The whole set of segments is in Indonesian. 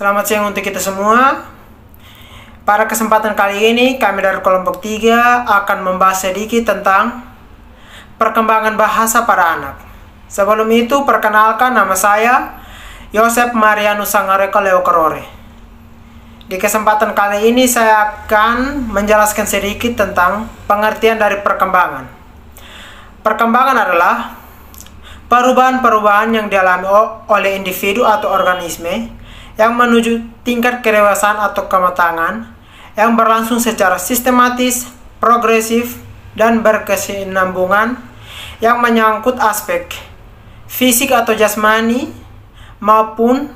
Selamat siang untuk kita semua. Pada kesempatan kali ini kami dari kelompok 3 akan membahas sedikit tentang perkembangan bahasa pada anak. Sebelum itu perkenalkan, nama saya Yosep Marianus Sangareko Leokorore. Di kesempatan kali ini saya akan menjelaskan sedikit tentang pengertian dari perkembangan. Perkembangan adalah perubahan-perubahan yang dialami oleh individu atau organisme yang menuju tingkat kedewasaan atau kematangan yang berlangsung secara sistematis, progresif, dan berkesinambungan yang menyangkut aspek fisik atau jasmani maupun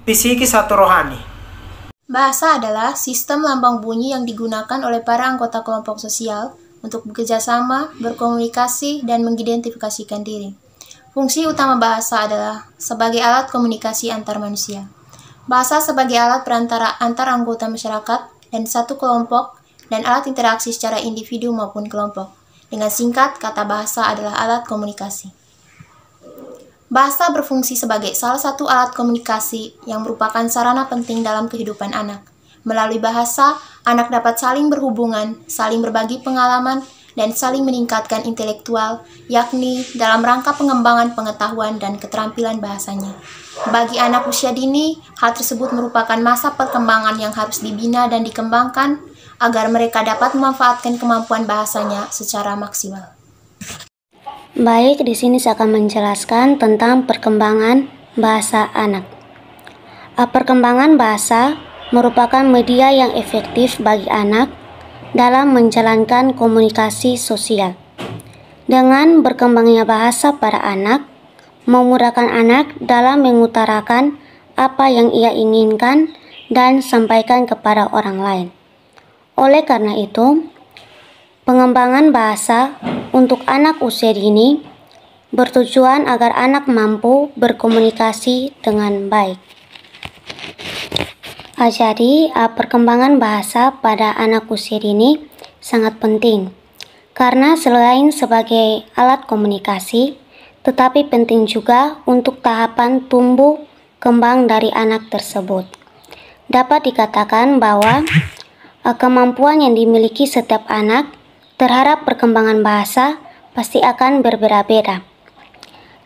psikis atau rohani. Bahasa adalah sistem lambang bunyi yang digunakan oleh para anggota kelompok sosial untuk bekerjasama, berkomunikasi, dan mengidentifikasikan diri. Fungsi utama bahasa adalah sebagai alat komunikasi antar manusia. Bahasa sebagai alat perantara antar anggota masyarakat dan satu kelompok dan alat interaksi secara individu maupun kelompok. Dengan singkat, kata bahasa adalah alat komunikasi. Bahasa berfungsi sebagai salah satu alat komunikasi yang merupakan sarana penting dalam kehidupan anak. Melalui bahasa, anak dapat saling berhubungan, saling berbagi pengalaman, dan saling meningkatkan intelektual, yakni dalam rangka pengembangan pengetahuan dan keterampilan bahasanya. Bagi anak usia dini, hal tersebut merupakan masa perkembangan yang harus dibina dan dikembangkan agar mereka dapat memanfaatkan kemampuan bahasanya secara maksimal. Baik, di sini saya akan menjelaskan tentang perkembangan bahasa anak. Perkembangan bahasa merupakan media yang efektif bagi anak dalam menjalankan komunikasi sosial. Dengan berkembangnya bahasa pada anak, memudahkan anak dalam mengutarakan apa yang ia inginkan dan sampaikan kepada orang lain. Oleh karena itu, pengembangan bahasa untuk anak usia dini bertujuan agar anak mampu berkomunikasi dengan baik. Jadi, perkembangan bahasa pada anak usia dini sangat penting karena selain sebagai alat komunikasi, tetapi penting juga untuk tahapan tumbuh kembang dari anak tersebut. Dapat dikatakan bahwa kemampuan yang dimiliki setiap anak terhadap perkembangan bahasa pasti akan berbeda-beda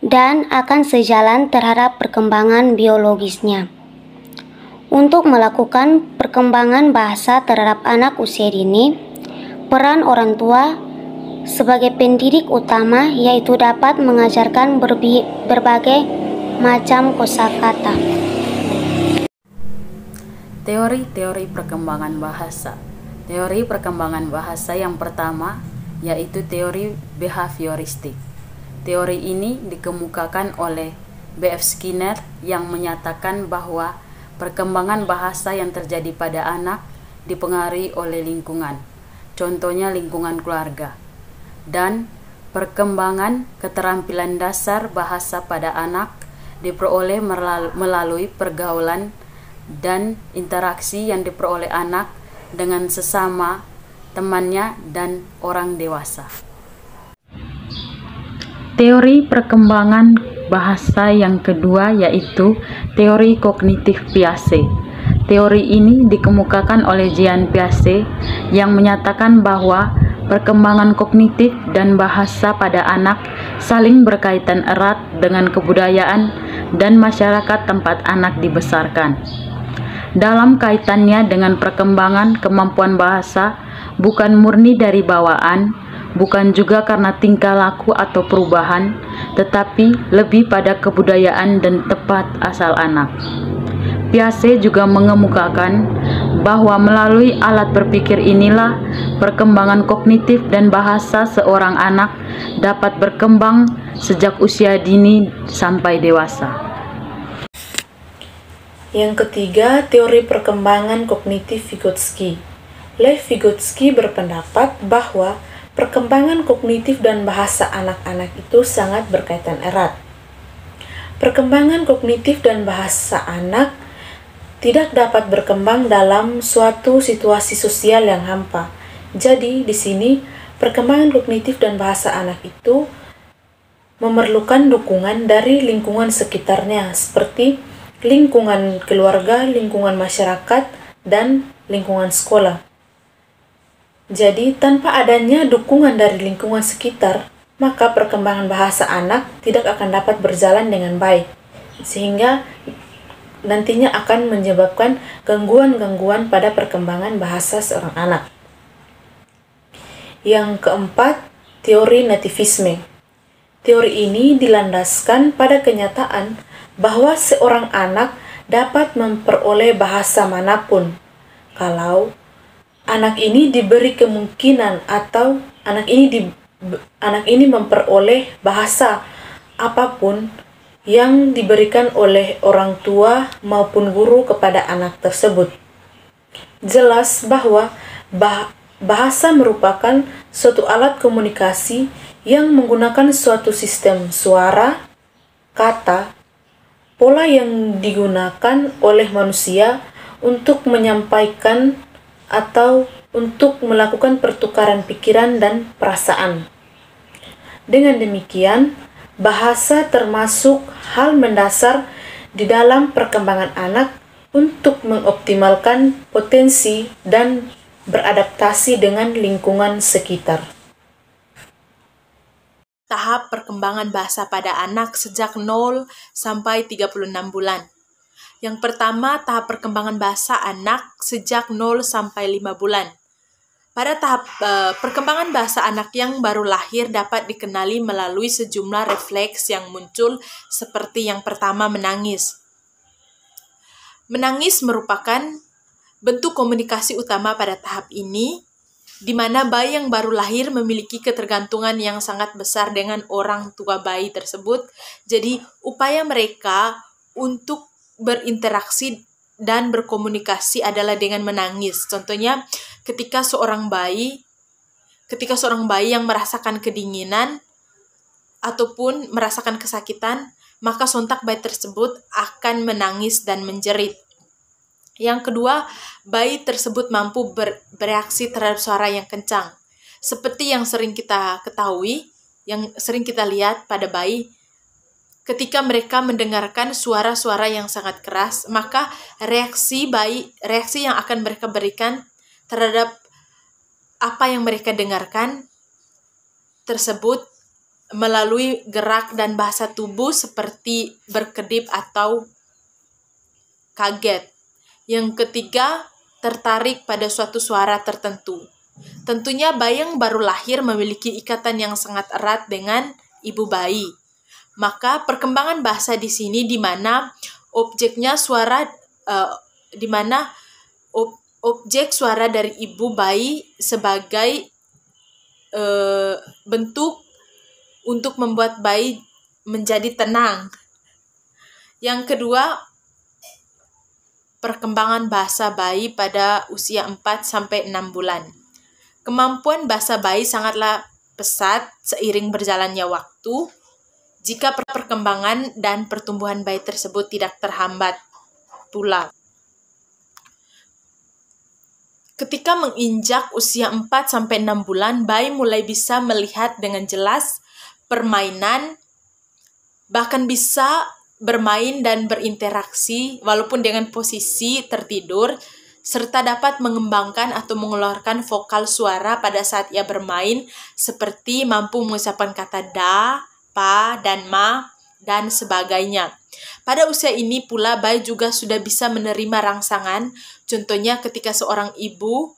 dan akan sejalan terhadap perkembangan biologisnya. Untuk melakukan perkembangan bahasa terhadap anak usia dini, peran orang tua sebagai pendidik utama yaitu dapat mengajarkan berbagai macam kosakata. Teori-teori perkembangan bahasa. Teori perkembangan bahasa yang pertama yaitu teori behavioristik. Teori ini dikemukakan oleh B.F. Skinner yang menyatakan bahwa perkembangan bahasa yang terjadi pada anak dipengaruhi oleh lingkungan, contohnya lingkungan keluarga, dan perkembangan keterampilan dasar bahasa pada anak diperoleh melalui pergaulan dan interaksi yang diperoleh anak dengan sesama temannya dan orang dewasa. Teori perkembangan bahasa yang kedua yaitu teori kognitif Piaget. Teori ini dikemukakan oleh Jean Piaget yang menyatakan bahwa perkembangan kognitif dan bahasa pada anak saling berkaitan erat dengan kebudayaan dan masyarakat tempat anak dibesarkan. Dalam kaitannya dengan perkembangan kemampuan bahasa, bukan murni dari bawaan, bukan juga karena tingkah laku atau perubahan, tetapi lebih pada kebudayaan dan tempat asal anak. Piaget juga mengemukakan bahwa melalui alat berpikir inilah perkembangan kognitif dan bahasa seorang anak dapat berkembang sejak usia dini sampai dewasa. Yang ketiga, teori perkembangan kognitif Vygotsky. Lev Vygotsky berpendapat bahwa perkembangan kognitif dan bahasa anak-anak itu sangat berkaitan erat. Perkembangan kognitif dan bahasa anak tidak dapat berkembang dalam suatu situasi sosial yang hampa. Jadi, di sini perkembangan kognitif dan bahasa anak itu memerlukan dukungan dari lingkungan sekitarnya seperti lingkungan keluarga, lingkungan masyarakat, dan lingkungan sekolah. Jadi, tanpa adanya dukungan dari lingkungan sekitar, maka perkembangan bahasa anak tidak akan dapat berjalan dengan baik, sehingga nantinya akan menyebabkan gangguan-gangguan pada perkembangan bahasa seorang anak. Yang keempat, teori nativisme. Teori ini dilandaskan pada kenyataan bahwa seorang anak dapat memperoleh bahasa manapun kalau anak ini diberi kemungkinan atau anak ini memperoleh bahasa apapun yang diberikan oleh orang tua maupun guru kepada anak tersebut. Jelas bahwa bahasa merupakan suatu alat komunikasi yang menggunakan suatu sistem suara, kata, pola yang digunakan oleh manusia untuk menyampaikan atau untuk melakukan pertukaran pikiran dan perasaan. Dengan demikian, bahasa termasuk hal mendasar di dalam perkembangan anak untuk mengoptimalkan potensi dan beradaptasi dengan lingkungan sekitar. Tahap perkembangan bahasa pada anak sejak 0 sampai 36 bulan. Yang pertama, tahap perkembangan bahasa anak sejak 0 sampai 5 bulan. Pada tahap perkembangan bahasa anak yang baru lahir dapat dikenali melalui sejumlah refleks yang muncul seperti yang pertama, menangis. Menangis merupakan bentuk komunikasi utama pada tahap ini, di mana bayi yang baru lahir memiliki ketergantungan yang sangat besar dengan orang tua bayi tersebut. Jadi, upaya mereka untuk berinteraksi dan berkomunikasi adalah dengan menangis. Contohnya, ketika seorang bayi yang merasakan kedinginan ataupun merasakan kesakitan, maka sontak bayi tersebut akan menangis dan menjerit. Yang kedua, bayi tersebut mampu bereaksi terhadap suara yang kencang. Seperti yang sering kita ketahui, yang sering kita lihat pada bayi, ketika mereka mendengarkan suara-suara yang sangat keras, maka reaksi yang akan mereka berikan terhadap apa yang mereka dengarkan tersebut melalui gerak dan bahasa tubuh seperti berkedip atau kaget. Yang ketiga, tertarik pada suatu suara tertentu. Tentunya bayi yang baru lahir memiliki ikatan yang sangat erat dengan ibu bayi. Maka perkembangan bahasa di sini di mana objeknya suara objek suara dari ibu bayi sebagai bentuk untuk membuat bayi menjadi tenang. Yang kedua, perkembangan bahasa bayi pada usia 4-6 bulan. Kemampuan bahasa bayi sangatlah pesat seiring berjalannya waktu jika perkembangan dan pertumbuhan bayi tersebut tidak terhambat pula. Ketika menginjak usia 4-6 bulan, bayi mulai bisa melihat dengan jelas permainan, bahkan bisa bermain dan berinteraksi walaupun dengan posisi tertidur, serta dapat mengembangkan atau mengeluarkan vokal suara pada saat ia bermain, seperti mampu mengucapkan kata da, pa, dan ma, dan sebagainya. Pada usia ini pula bayi juga sudah bisa menerima rangsangan. Contohnya ketika seorang ibu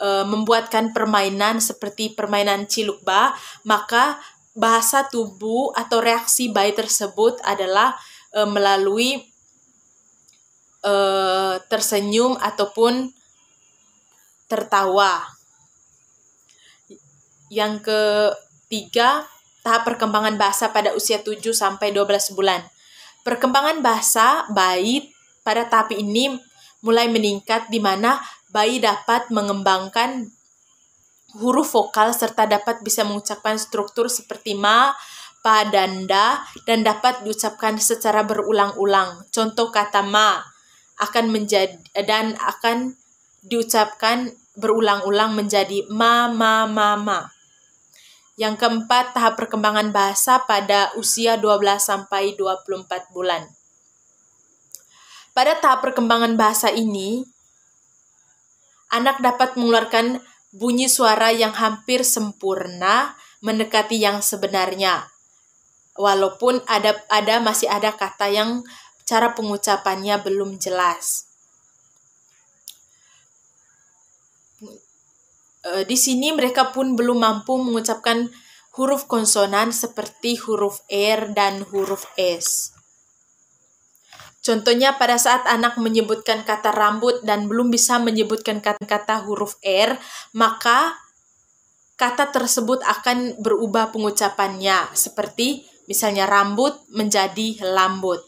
membuatkan permainan seperti permainan cilukba, maka bahasa tubuh atau reaksi bayi tersebut adalah melalui tersenyum ataupun tertawa. Yang ketiga, tahap perkembangan bahasa pada usia 7-12 bulan. Perkembangan bahasa bayi pada tahap ini mulai meningkat di mana bayi dapat mengembangkan huruf vokal serta dapat bisa mengucapkan struktur seperti ma, pa, dan da, dan dapat diucapkan secara berulang-ulang. Contoh kata ma akan diucapkan berulang-ulang menjadi ma, ma, ma, ma. Yang keempat, tahap perkembangan bahasa pada usia 12-24 bulan. Pada tahap perkembangan bahasa ini, anak dapat mengeluarkan bunyi suara yang hampir sempurna mendekati yang sebenarnya. Walaupun masih ada kata yang cara pengucapannya belum jelas. Di sini mereka pun belum mampu mengucapkan huruf konsonan seperti huruf R dan huruf S. Contohnya pada saat anak menyebutkan kata rambut dan belum bisa menyebutkan kata huruf R, maka kata tersebut akan berubah pengucapannya, seperti misalnya rambut menjadi lambut.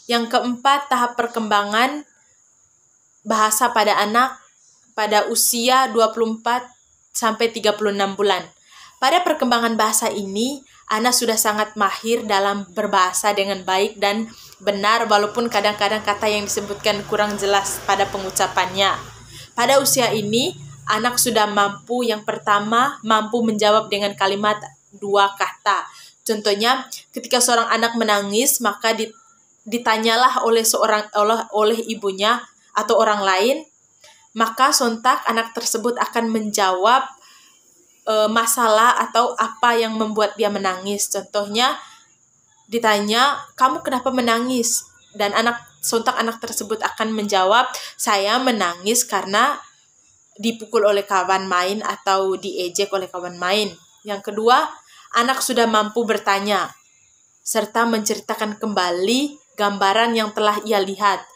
Yang keempat, tahap perkembangan bahasa pada anak pada usia 24 sampai 36 bulan. Pada perkembangan bahasa ini, anak sudah sangat mahir dalam berbahasa dengan baik dan benar, walaupun kadang-kadang kata yang disebutkan kurang jelas pada pengucapannya. Pada usia ini, anak sudah mampu, yang pertama, mampu menjawab dengan kalimat 2 kata. Contohnya, ketika seorang anak menangis, maka ditanyalah oleh ibunya atau orang lain, maka sontak anak tersebut akan menjawab masalah atau apa yang membuat dia menangis. Contohnya, ditanya, kamu kenapa menangis? Dan sontak anak tersebut akan menjawab, saya menangis karena dipukul oleh kawan main atau diejek oleh kawan main. Yang kedua, anak sudah mampu bertanya, serta menceritakan kembali gambaran yang telah ia lihat.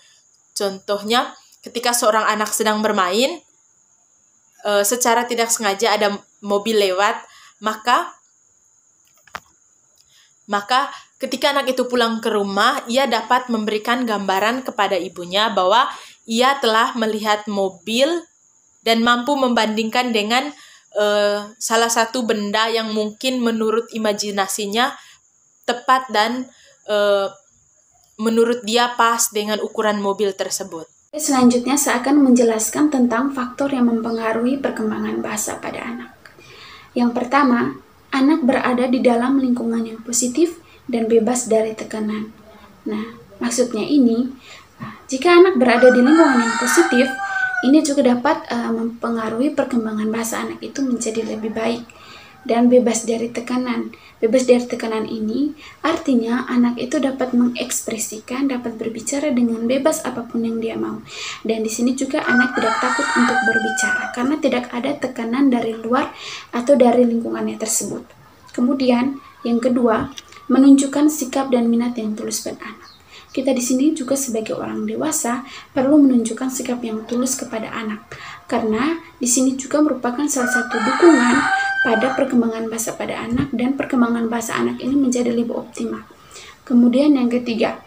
Contohnya, ketika seorang anak sedang bermain, secara tidak sengaja ada mobil lewat, maka ketika anak itu pulang ke rumah, ia dapat memberikan gambaran kepada ibunya bahwa ia telah melihat mobil dan mampu membandingkan dengan salah satu benda yang mungkin menurut imajinasinya tepat dan menurut dia pas dengan ukuran mobil tersebut. Selanjutnya saya akan menjelaskan tentang faktor yang mempengaruhi perkembangan bahasa pada anak. Yang pertama, anak berada di dalam lingkungan yang positif dan bebas dari tekanan. Nah, maksudnya ini, jika anak berada di lingkungan yang positif, ini juga dapat mempengaruhi perkembangan bahasa anak itu menjadi lebih baik dan bebas dari tekanan. Bebas dari tekanan ini artinya anak itu dapat mengekspresikan, dapat berbicara dengan bebas apapun yang dia mau. Dan di sini juga anak tidak takut untuk berbicara karena tidak ada tekanan dari luar atau dari lingkungannya tersebut. Kemudian yang kedua, menunjukkan sikap dan minat yang tulus pada anak. Kita di sini juga sebagai orang dewasa perlu menunjukkan sikap yang tulus kepada anak, karena di sini juga merupakan salah satu dukungan pada perkembangan bahasa pada anak dan perkembangan bahasa anak ini menjadi lebih optimal. Kemudian yang ketiga,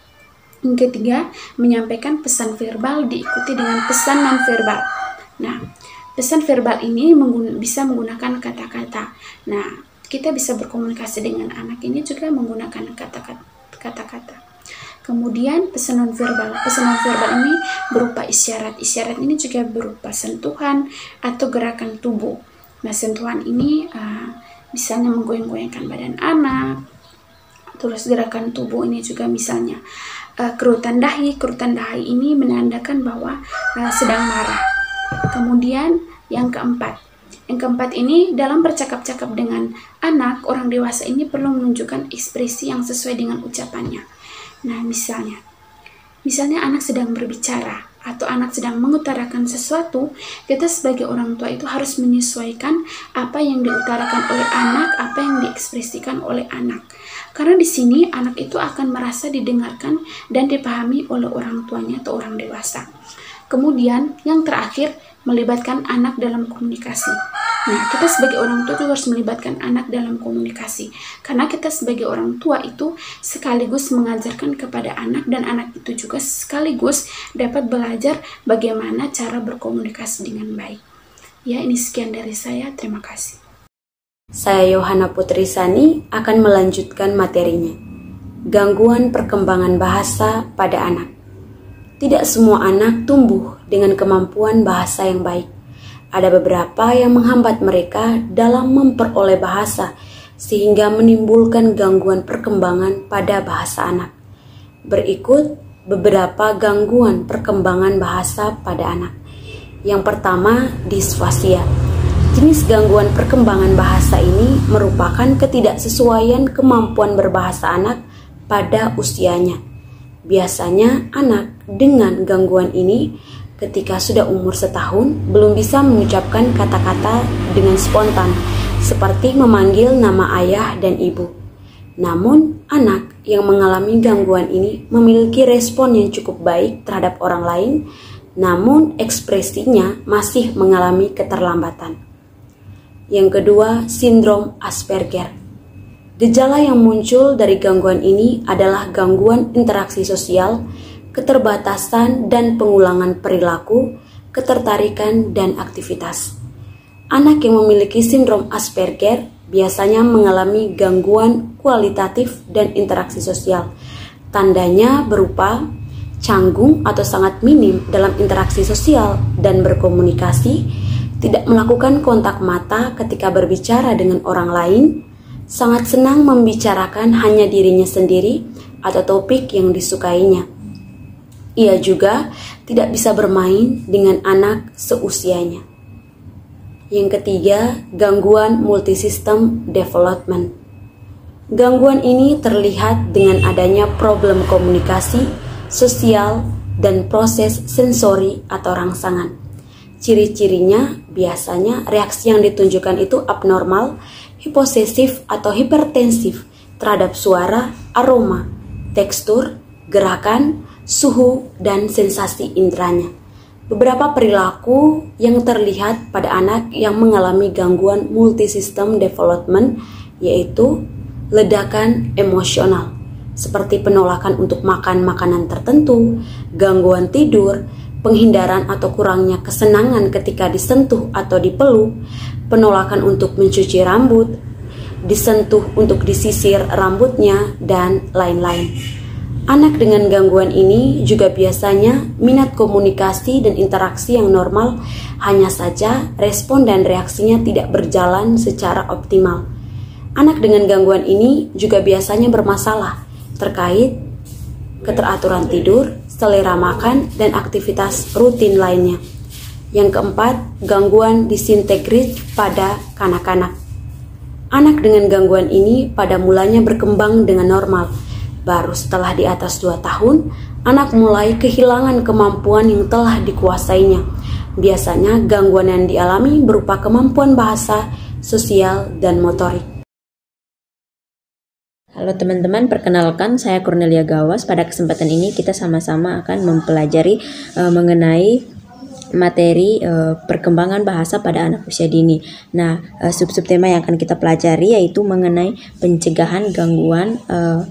menyampaikan pesan verbal diikuti dengan pesan non-verbal. Nah, pesan verbal ini bisa menggunakan kata-kata. Nah, kita bisa berkomunikasi dengan anak ini juga menggunakan kata-kata. Kemudian pesan nonverbal. Pesan nonverbal ini berupa isyarat. Isyarat ini juga berupa sentuhan atau gerakan tubuh. Nah, sentuhan ini misalnya menggoyang-goyangkan badan anak. Terus gerakan tubuh ini juga misalnya kerutan dahi. Kerutan dahi ini menandakan bahwa sedang marah. Kemudian yang keempat. Yang keempat ini dalam bercakap-cakap dengan anak, orang dewasa ini perlu menunjukkan ekspresi yang sesuai dengan ucapannya. Nah, misalnya anak sedang berbicara atau anak sedang mengutarakan sesuatu, kita sebagai orang tua itu harus menyesuaikan apa yang diutarakan oleh anak, apa yang diekspresikan oleh anak. Karena di sini anak itu akan merasa didengarkan dan dipahami oleh orang tuanya atau orang dewasa. Kemudian yang terakhir, melibatkan anak dalam komunikasi. Nah, kita sebagai orang tua juga harus melibatkan anak dalam komunikasi. Karena kita sebagai orang tua itu sekaligus mengajarkan kepada anak, dan anak itu juga sekaligus dapat belajar bagaimana cara berkomunikasi dengan baik. Ya, ini sekian dari saya. Terima kasih. Saya Yohana Putri Sani akan melanjutkan materinya. Gangguan perkembangan bahasa pada anak. Tidak semua anak tumbuh dengan kemampuan bahasa yang baik. Ada beberapa yang menghambat mereka dalam memperoleh bahasa, sehingga menimbulkan gangguan perkembangan pada bahasa anak. Berikut beberapa gangguan perkembangan bahasa pada anak. Yang pertama, disfasia. Jenis gangguan perkembangan bahasa ini merupakan ketidaksesuaian kemampuan berbahasa anak pada usianya. Biasanya anak dengan gangguan ini ketika sudah umur 1 tahun belum bisa mengucapkan kata-kata dengan spontan seperti memanggil nama ayah dan ibu. Namun, anak yang mengalami gangguan ini memiliki respon yang cukup baik terhadap orang lain, namun ekspresinya masih mengalami keterlambatan. Yang kedua, sindrom Asperger. Gejala yang muncul dari gangguan ini adalah gangguan interaksi sosial, keterbatasan dan pengulangan perilaku, ketertarikan, dan aktivitas. Anak yang memiliki sindrom Asperger biasanya mengalami gangguan kualitatif dan interaksi sosial. Tandanya berupa canggung atau sangat minim dalam interaksi sosial dan berkomunikasi, tidak melakukan kontak mata ketika berbicara dengan orang lain, sangat senang membicarakan hanya dirinya sendiri atau topik yang disukainya. Ia juga tidak bisa bermain dengan anak seusianya. Yang ketiga, gangguan multisystem development. Gangguan ini terlihat dengan adanya problem komunikasi, sosial, dan proses sensori atau rangsangan. Ciri-cirinya biasanya reaksi yang ditunjukkan itu abnormal, hiposesif atau hipertensif terhadap suara, aroma, tekstur, gerakan, suhu, dan sensasi inderanya. Beberapa perilaku yang terlihat pada anak yang mengalami gangguan multisystem development yaitu ledakan emosional, seperti penolakan untuk makan makanan tertentu, gangguan tidur, penghindaran atau kurangnya kesenangan ketika disentuh atau dipeluk, penolakan untuk mencuci rambut, disentuh untuk disisir rambutnya, dan lain-lain. Anak dengan gangguan ini juga biasanya minat komunikasi dan interaksi yang normal, hanya saja respon dan reaksinya tidak berjalan secara optimal. Anak dengan gangguan ini juga biasanya bermasalah terkait keteraturan tidur, selera makan, dan aktivitas rutin lainnya. Yang keempat, gangguan disintegris pada kanak-kanak. Anak dengan gangguan ini pada mulanya berkembang dengan normal. Baru setelah di atas 2 tahun, anak mulai kehilangan kemampuan yang telah dikuasainya. Biasanya gangguan yang dialami berupa kemampuan bahasa, sosial, dan motorik. Halo teman-teman, perkenalkan saya Cornelia Gawas. Pada kesempatan ini kita sama-sama akan mempelajari mengenai materi perkembangan bahasa pada anak usia dini. Nah, sub-sub tema yang akan kita pelajari yaitu mengenai pencegahan gangguan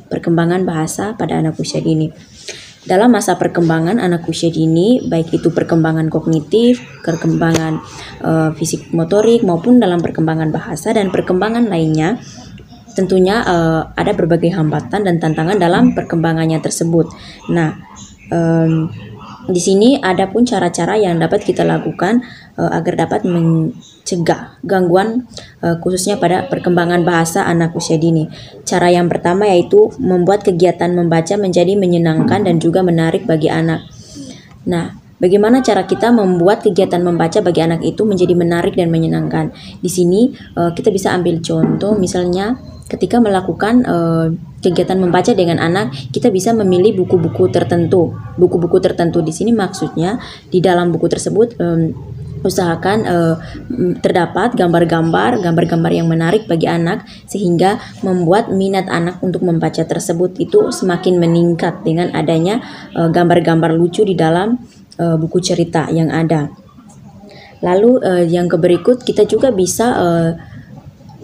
perkembangan bahasa pada anak usia dini. Dalam masa perkembangan anak usia dini, baik itu perkembangan kognitif, perkembangan fisik motorik, maupun dalam perkembangan bahasa dan perkembangan lainnya, tentunya ada berbagai hambatan dan tantangan dalam perkembangannya tersebut. Nah, di sini ada pun cara-cara yang dapat kita lakukan agar dapat mencegah gangguan khususnya pada perkembangan bahasa anak usia dini. Cara yang pertama yaitu membuat kegiatan membaca menjadi menyenangkan dan juga menarik bagi anak. Nah, bagaimana cara kita membuat kegiatan membaca bagi anak itu menjadi menarik dan menyenangkan? Di sini kita bisa ambil contoh, misalnya ketika melakukan kegiatan membaca dengan anak, kita bisa memilih buku-buku tertentu. Buku-buku tertentu di sini maksudnya di dalam buku tersebut usahakan terdapat gambar-gambar yang menarik bagi anak sehingga membuat minat anak untuk membaca tersebut itu semakin meningkat dengan adanya gambar-gambar lucu di dalam buku cerita yang ada. Lalu yang berikut kita juga bisa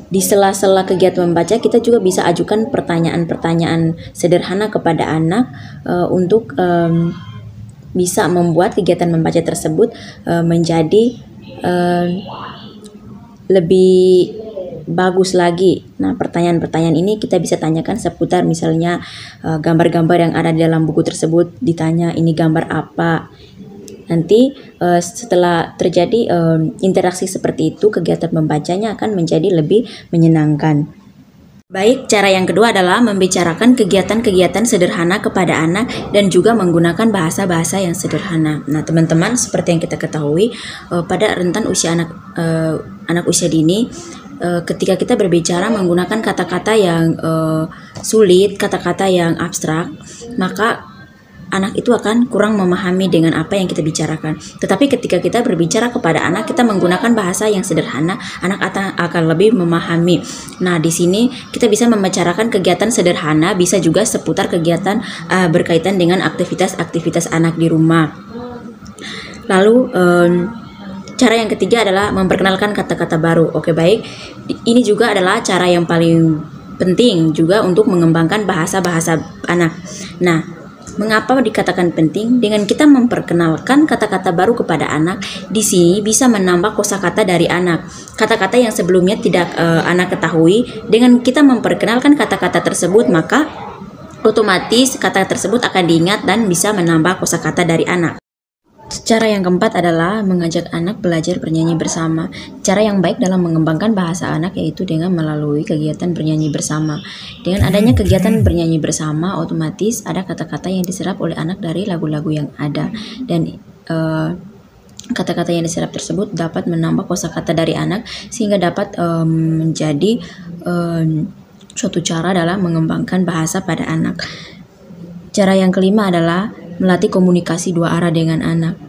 di sela-sela kegiatan membaca kita juga bisa ajukan pertanyaan-pertanyaan sederhana kepada anak untuk bisa membuat kegiatan membaca tersebut menjadi lebih bagus lagi. Nah, pertanyaan-pertanyaan ini kita bisa tanyakan seputar misalnya gambar-gambar yang ada di dalam buku tersebut, ditanya ini gambar apa. Nanti setelah terjadi interaksi seperti itu, kegiatan membacanya akan menjadi lebih menyenangkan. Baik, cara yang kedua adalah membicarakan kegiatan-kegiatan sederhana kepada anak dan juga menggunakan bahasa-bahasa yang sederhana. Nah, teman-teman, seperti yang kita ketahui, pada rentan usia anak usia dini, ketika kita berbicara menggunakan kata-kata yang sulit, kata-kata yang abstrak, maka anak itu akan kurang memahami dengan apa yang kita bicarakan. Tetapi ketika kita berbicara kepada anak, kita menggunakan bahasa yang sederhana, anak akan lebih memahami. Nah, di sini kita bisa membicarakan kegiatan sederhana, bisa juga seputar kegiatan berkaitan dengan aktivitas-aktivitas anak di rumah. Lalu cara yang ketiga adalah memperkenalkan kata-kata baru. Oke, baik. Ini juga adalah cara yang paling penting juga untuk mengembangkan bahasa-bahasa anak. Nah, mengapa dikatakan penting? Dengan kita memperkenalkan kata-kata baru kepada anak, di sini bisa menambah kosakata dari anak. Kata-kata yang sebelumnya tidak anak ketahui, dengan kita memperkenalkan kata-kata tersebut, maka otomatis kata tersebut akan diingat dan bisa menambah kosakata dari anak. Cara yang keempat adalah mengajak anak belajar bernyanyi bersama. Cara yang baik dalam mengembangkan bahasa anak yaitu dengan melalui kegiatan bernyanyi bersama. Dengan adanya kegiatan bernyanyi bersama, otomatis ada kata-kata yang diserap oleh anak dari lagu-lagu yang ada. Dan kata-kata yang diserap tersebut dapat menambah kosakata dari anak sehingga dapat menjadi suatu cara dalam mengembangkan bahasa pada anak. Cara yang kelima adalah melatih komunikasi dua arah dengan anak.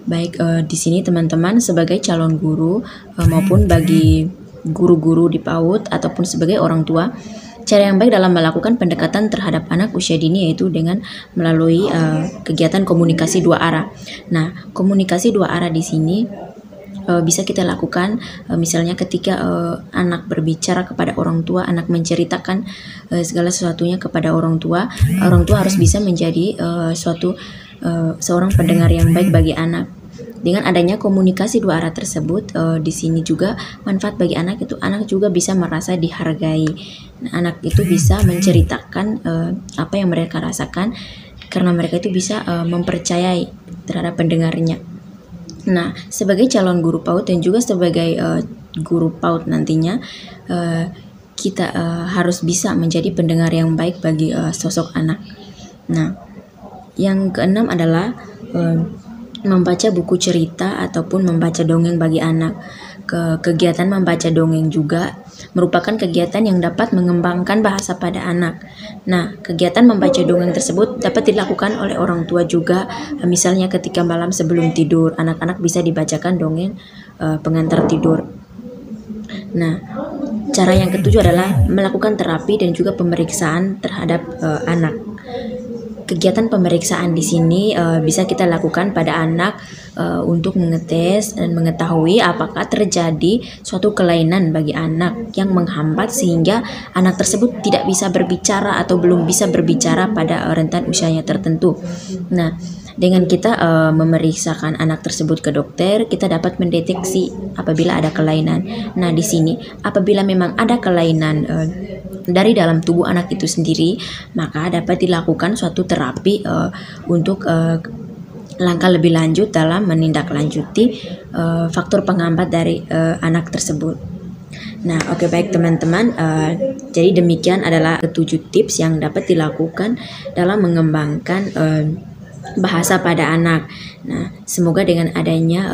Baik, di sini teman-teman sebagai calon guru maupun bagi guru-guru di PAUD ataupun sebagai orang tua, cara yang baik dalam melakukan pendekatan terhadap anak usia dini yaitu dengan melalui kegiatan komunikasi dua arah. Nah, komunikasi dua arah di sini bisa kita lakukan misalnya ketika anak berbicara kepada orang tua, anak menceritakan segala sesuatunya kepada orang tua harus bisa menjadi seorang pendengar yang baik bagi anak. Dengan adanya komunikasi dua arah tersebut, di sini juga manfaat bagi anak itu anak juga bisa merasa dihargai. Nah, anak itu bisa menceritakan apa yang mereka rasakan karena mereka itu bisa mempercayai terhadap pendengarnya. Nah, sebagai calon guru PAUD dan juga sebagai guru PAUD nantinya, kita harus bisa menjadi pendengar yang baik bagi sosok anak. Nah, yang keenam adalah membaca buku cerita ataupun membaca dongeng bagi anak. Kegiatan membaca dongeng juga merupakan kegiatan yang dapat mengembangkan bahasa pada anak. Nah, kegiatan membaca dongeng tersebut dapat dilakukan oleh orang tua juga. Misalnya ketika malam sebelum tidur, anak-anak bisa dibacakan dongeng pengantar tidur. Nah, cara yang ketujuh adalah melakukan terapi dan juga pemeriksaan terhadap anak. Kegiatan pemeriksaan di sini bisa kita lakukan pada anak untuk mengetes dan mengetahui apakah terjadi suatu kelainan bagi anak yang menghambat sehingga anak tersebut tidak bisa berbicara atau belum bisa berbicara pada rentan usianya tertentu. Nah, dengan kita memeriksakan anak tersebut ke dokter, kita dapat mendeteksi apabila ada kelainan. Nah, di sini apabila memang ada kelainan dari dalam tubuh anak itu sendiri, maka dapat dilakukan suatu terapi untuk langkah lebih lanjut dalam menindaklanjuti faktor penghambat dari anak tersebut. Nah, oke, baik teman-teman, jadi demikian adalah 7 tips yang dapat dilakukan dalam mengembangkan bahasa pada anak. Nah, semoga dengan adanya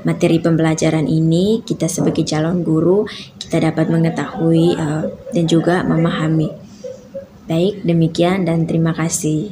materi pembelajaran ini, kita sebagai calon guru, kita dapat mengetahui dan juga memahami. Baik, demikian dan terima kasih.